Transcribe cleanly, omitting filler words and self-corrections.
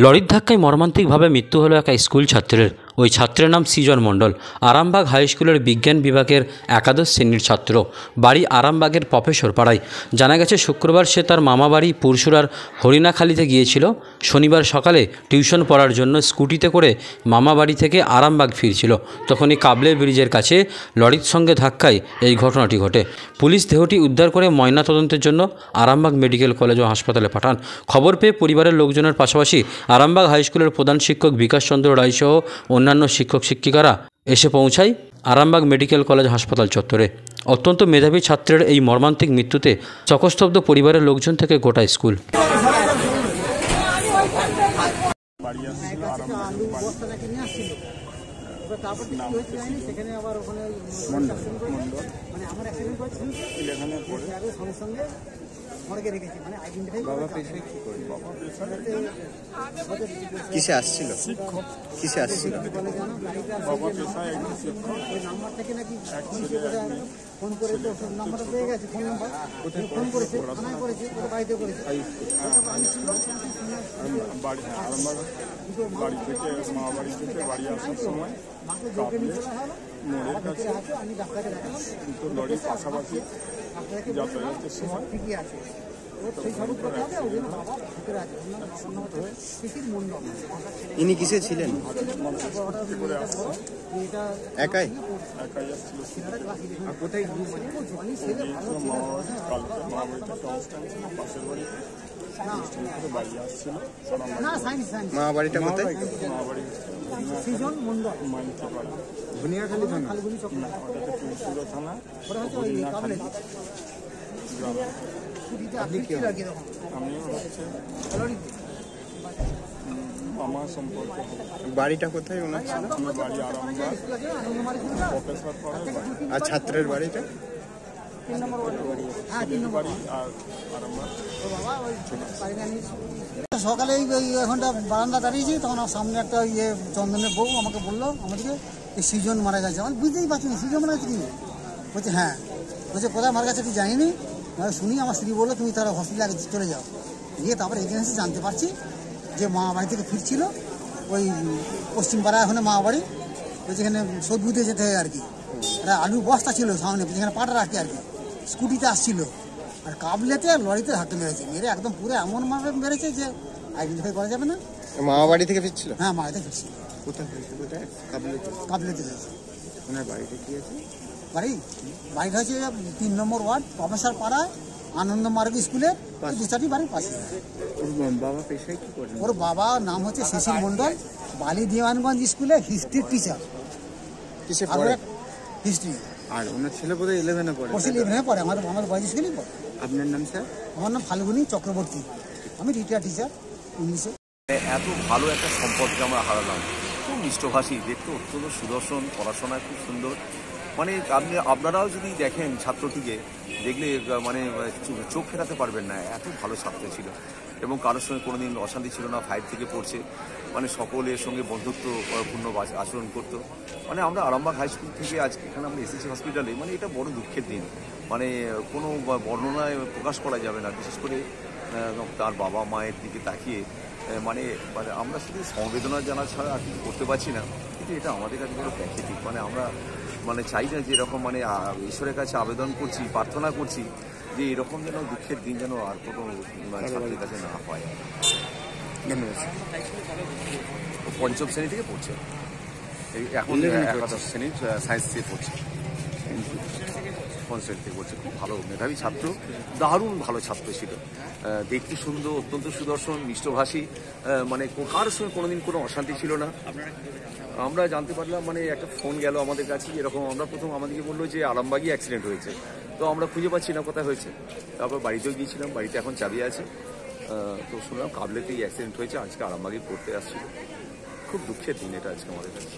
লরির ধাক্কায় মর্মান্তিকভাবে মৃত্যু হলো এক স্কুল ছাত্রের। ওই ছাত্রের নাম সৃজন মণ্ডল। আরামবাগ হাই স্কুলের বিজ্ঞান বিভাগের একাদশ শ্রেণীর ছাত্র। বাড়ি আরামবাগের প্রফেসর পাড়ায়। জানা গেছে শুক্রবার সে তার মামাবাড়ি পুরসুরার হরিণাখালীতে গিয়েছিল। শনিবার সকালে টিউশন পড়ার জন্য স্কুটিতে করে মামাবাড়ি থেকে আরামবাগ ফিরছিল। তখনই কাবলে ব্রিজের কাছে লরির সঙ্গে ধাক্কায় এই ঘটনাটি ঘটে। পুলিশ দেহটি উদ্ধার করে ময়নাতদন্তের জন্য আরামবাগ মেডিকেল কলেজ ও হাসপাতালে পাঠান। খবর পেয়ে পরিবারের লোকজনের পাশাপাশি আরামবাগ হাই স্কুলের প্রধান শিক্ষক বিকাশ চন্দ্র রায় সহ অন্যান্য শিক্ষক শিক্ষিকারা এসে পৌঁছায় আরামবাগ মেডিকেল কলেজ হাসপাতাল চত্বরে। অত্যন্ত মেধাবী ছাত্রের এই মর্মান্তিক মৃত্যুতে শোকস্তব্ধ পরিবারের লোকজন থেকে গোটা স্কুল। কিসে আসছিল? কিসে আসছিল? বাড়ি থেকে মামাবাড়ি থেকে বাড়ি আসার সময় মোড়ের কাছে দুটো লরির পাশাপাশি যাতায়াতের সময় ইনি কিসে ছিলেন? একাই আসছিল। কোথায় পাশের বাড়িতে বাড়ি আসছিল। মা বাড়িটা কোথায়? ধনিয়াখালী থানা, পুরো থানা ধনিয়াখালী গ্রাম। আমিও হচ্ছে আমার সম্পর্কে। বাড়িটা কোথায় ওনার ছিল? আমার বাড়ি আরামবাগ প্রফেসর পাড়ায় বাড়ি। আর ছাত্রের বাড়িটা? বাড়ি আর আরামবাগ। সকালে এখনটা বারান্দা দাঁড়িয়েছি, তখন সামনে একটা চন্দনের বউ আমাকে বললো আমাদেরকে সৃজন মারা গেছে। আমি বুঝতেই পারছি না সৃজন মারা গেছে কি। বলছে হ্যাঁ, বলছে কোথায় মারা গেছে কি জানিনি। শুনি আমার স্ত্রী বললো তুমি তারা হসপিটালে চলে যাও। গিয়ে তারপরে এখানে এসে জানতে পারছি যে মা বাড়ি থেকে ফিরছিল ওই পশ্চিমপাড়া, ওখানে মা বাড়ি, ওই যেখানে সদ্বুতে যেতে হয় আর কি। একটা আলুর বস্তা ছিল সামনে, যেখানে পাটা রাখি আর কি, স্কুটিতে আসছিল। আর কাবলেতে লরিতে ধাক্কা মেরেছে, মেরে একদম পুরো এমনভাবে মেরেছে যে আইডেন্টিফাই করা যাবে না। মামা বাড়ি থেকে ফিরছিল? হ্যাঁ, মা বাড়িতে ফিরছিল। কোথায় হয়েছে? কোথায়? কাবলেতে হয়েছে। ওনার বাড়িটা কি আছে? বাড়িটা হচ্ছে 3 নম্বর ওয়ার্ড প্রফেসর পাড়া আনন্দ মার্গ স্কুলের 2-4টি বাড়ির পাশে। বাবা পেশায় কি করেন? ওর বাবা নাম হচ্ছে শিশির মণ্ডল, বালি দেওয়ানগঞ্জ স্কুলে হিস্ট্রির টিচার। কিসে পড়ে? হিস্ট্রি। আর ওনার ছেলে বোধহয় 11-এ পড়ে। 11-এ পড়ে, আমাদের বয়েজ স্কুলেই পড়ে। আপনার নাম স্যার? আমার নাম ফাল্গুনী চক্রবর্তী, আমি রিটায়ার টিচার ইংলিশে। এত ভালো একটা সম্পর্কে আমরা হারালাম। খুব মিষ্টভাষী, দেখতে অত্যন্ত সুদর্শন, পড়াশোনায় খুব সুন্দর। মানে আপনারাও যদি দেখেন ছাত্রটিকে, দেখলে মানে চোখ ফেরাতে পারবেন না, এত ভালো ছাত্র ছিল এবং কারোর সঙ্গে কোনোদিন অশান্তি ছিল না। 5 থেকে পড়ছে, মানে সকলের সঙ্গে বন্ধুত্বপূর্ণ আচরণ করতো। মানে আমরা আরামবাগ হাই স্কুল থেকে আজকে এখানে আমরা এসেছি হসপিটালে, মানে এটা বড় দুঃখের দিন। মানে কোনো বর্ণনায় প্রকাশ করা যাবে না। বিশেষ করে তার বাবা মায়ের দিকে তাকিয়ে মানে আমরা শুধু সমবেদনা জানা ছাড়া আর কিছু করতে পারছি না। কিন্তু এটা আমাদের কাছে বড় প্যাথেটিক। মানে আমরা চাই না যে এরকম ঈশ্বরের কাছে আবেদন করছি, প্রার্থনা করছি যে এরকম যেন দুঃখের দিন যেন আর কোনো ছাত্রের কাছে না হয়। পঞ্চম শ্রেণী থেকে পড়ছে, এখন একাদশ শ্রেণীর সায়েন্স থেকে পড়ছে। পঞ্চম থেকে পড়ছে। খুব ভালো মেধাবী ছাত্র, দারুণ ভালো ছাত্র ছিল। দেখতে সুন্দর, অত্যন্ত সুদর্শন, মিষ্টভাষী। মানে কারোর সঙ্গে কোনোদিন কোনো অশান্তি ছিল না। আমরা জানতে পারলাম, মানে একটা ফোন গেল আমাদের কাছে, এরকম আমরা প্রথম আমাদেরকে বললো যে আরামবাগই অ্যাক্সিডেন্ট হয়েছে। তো আমরা খুঁজে পাচ্ছি না কোথায় হয়েছে। তারপর বাড়িতেও গিয়েছিলাম, বাড়িতে এখন চাবি আছে। তো শুনলাম কাবলেতেই অ্যাক্সিডেন্ট হয়েছে, আজকে আরামবাগই পড়তে আসছিল। খুব দুঃখের দিন এটা আজকে আমাদের কাছে।